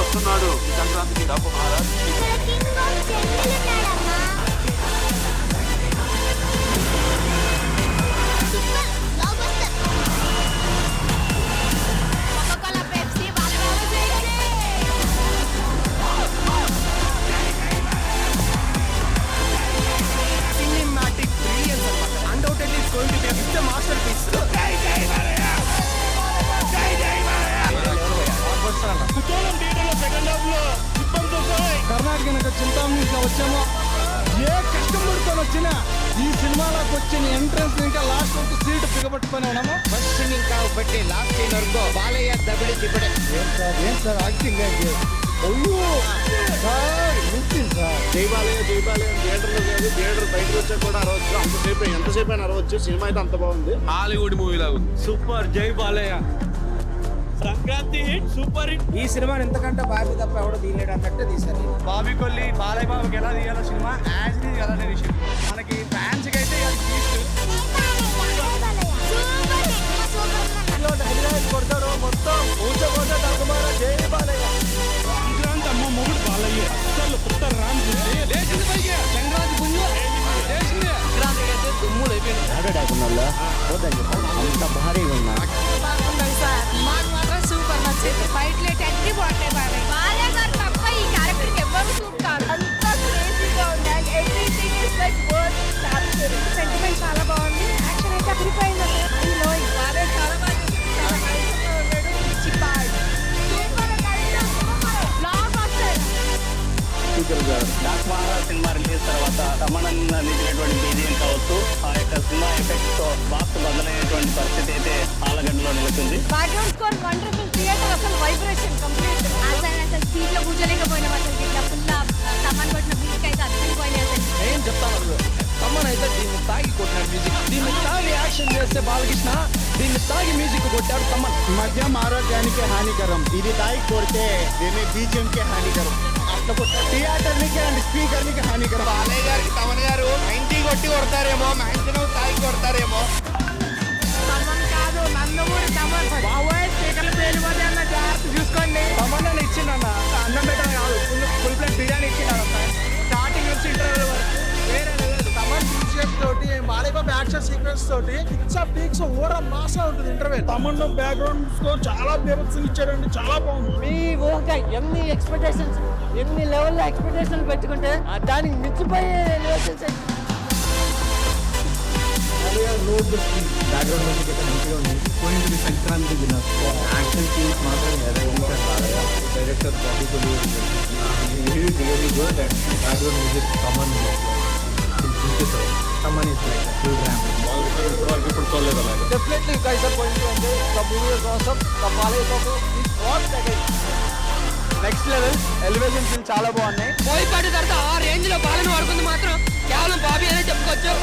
వస్తున్నాడు ఈ సంక్రాంతికి డబ్బు మహారాజ్. కర్ణాటక చింతామణిగా వచ్చామో ఏ కష్టపడుకొని వచ్చినా ఈ సినిమాలోకి వచ్చిన ఎంట్రన్స్ ఇంకా లాస్ట్ వరకు సీట్ పిగబట్టుకొని ఉన్నాము. ఫస్ట్ ఇంకా బట్టి లాస్ట్ సీన్ వరకు బాలయ్య దబిడి దిబడే. ఏం సార్ యాక్టింగ్ అయ్యో సార్ మిస్సింగ్ సార్. జై బాలయ్య థియేటర్లో లేదు, థియేటర్ బయటకు వచ్చా కూడా అరవచ్చు. ఎంతసేపు అయినా అరవచ్చు. సినిమా అయితే అంత బాగుంది, హాలీవుడ్ మూవీ లాగా ఉంది. సూపర్. జై Balayya Sankranti hit, super hit. ఈ సినిమాని ఎంతకంటే బాబీ తప్ప ఎవడో తీయలేడు అన్నట్టు తీశారు. బాబీ కొల్లి బాలయ్య బాబుకి ఎలా తీయాలో సినిమా యాజ్ ఇట్ ఈజ్ అలానే విషయం. మనకి ఫ్యాన్స్ కి అయితే కొడతాడు మొత్తం ఊచకోట తగ్గుమారా. జై బాలయ్య. సంక్రాంతి అమ్మ మొగుడు బాలయ్య అసలు కొత్త రామ్ లేచింది పైకి సంక్రాంతి పుంజు లేచింది. సంక్రాంతికి అయితే దుమ్ములు అయిపోయింది. అంత భారీగా ఉన్నా సూపర్ నచ్చింది. ఫైట్లెట్ అన్ని బాగుంటాయి. బాలయ్య గారు తప్ప ఈ క్యారెక్టర్ కి ఎవరు సూట్ కాదు. అంతా క్రేజీగా ఉంది. Everything is like worth capturing. Sentiment చాలా బాగుంది. యాక్షన్ అయితే అదిరిపోయింది. బాలయ్య చాలా బాగా చాలా హైట్గా ఉన్నాడు. పిచ్చి పాడు super block buster. Cinema release తర్వాత తమన్ అందించినటువంటి బీజిఎం కావచ్చు, ఆ యొక్క సినిమా ఎఫెక్ట్ తో బాక్స్ బదులైనటువంటి పరిస్థితి అయితే ఆలగడ్డలో నిలుస్తుంది. Background score wonderful. థియేటర్ అసలు వైబ్రేషన్ కంప్లీట్. అసలు సీట్లో కూర్చోలేకపోయినాం. అసలు ఇట్లా ఫుల్ తమన్ కొట్టిన బీచ్ అయితే అర్థమైపోయినాయి. అసలు ఏం చెప్తాను తమ్మన్ అయితే దీన్ని తాగి కొట్టినాడు మ్యూజిక్. దీన్ని తాగి యాక్షన్ చేస్తే బాలకృష్ణ, దీన్ని తాగి మ్యూజిక్ కొట్టాడు తమ్మన్. మద్యం ఆరోగ్యానికి హానికరం. ఇది తాగి కొడితే దీన్ని బీజిఎం కి హానికరం. అట్లా కొట్టాడు థియేటర్ నికి అండ్ స్పీకర్ నికి హానికరం. బాలయ్య గారికి తమన్ గారు 90 కొట్టి కొడతారేమో, మ్యాక్సిమం తాగి కొడతారేమో. తమన్ కాదు నందమూరి తమన్. బాబాయ్ స్పీకర్లు పేలిపోతే అన్న జాగ్రత్త చూసుకోండి. తమన్ అని ఇచ్చిండన్న అన్నం పెట్టడం కాదు, ఫుల్ ప్లేట్ బిర్యానీ ఇచ్చిండ. స్టార్టింగ్ నుంచి ఇంటర్వ్యూ వరకు వేరే లేదు. తమన్ బీజిఎం తోటి బాలయ్య బాబు యాక్షన్ సీక్వెన్స్ తోటి పిక్స్ ఆఫ్ పీక్స్ ఓర మాసా ఉంటుంది ఇంటర్వ్యూ. తమన్ బ్యాక్గ్రౌండ్ స్కోర్ చాలా బేబత్సం ఇచ్చాడండి, చాలా బాగుంది. మీ ఊహగా ఎన్ని ఎక్స్పెక్టేషన్స్, ఎన్ని లెవెల్లో ఎక్స్పెక్టేషన్ పెట్టుకుంటే దానికి మించిపోయే ఎలివేషన్స్. బ్యాక్గ్రౌండ్ మ్యూజిక్ అయితే మంచిగా ఉంది. పోయింది సంక్రాంతి విన్నర్. యాక్షన్ సీన్స్ మాత్రం director Bobby Kolli really good. And background music Thaman Thaman is like full ramp. ఇప్పుడు చూడలేదు అలాగే. Definitely you guys are going to enjoy. The movie is awesome. The Balayya Babu is what again. Next level. Elevation feel చాలా బాగున్నాయి. పోయిపాటి తర్వాత ఆ range లో బాలను వాడుకుంది మాత్రం కేవలం బాబీ అనే చెప్పుకోవచ్చు.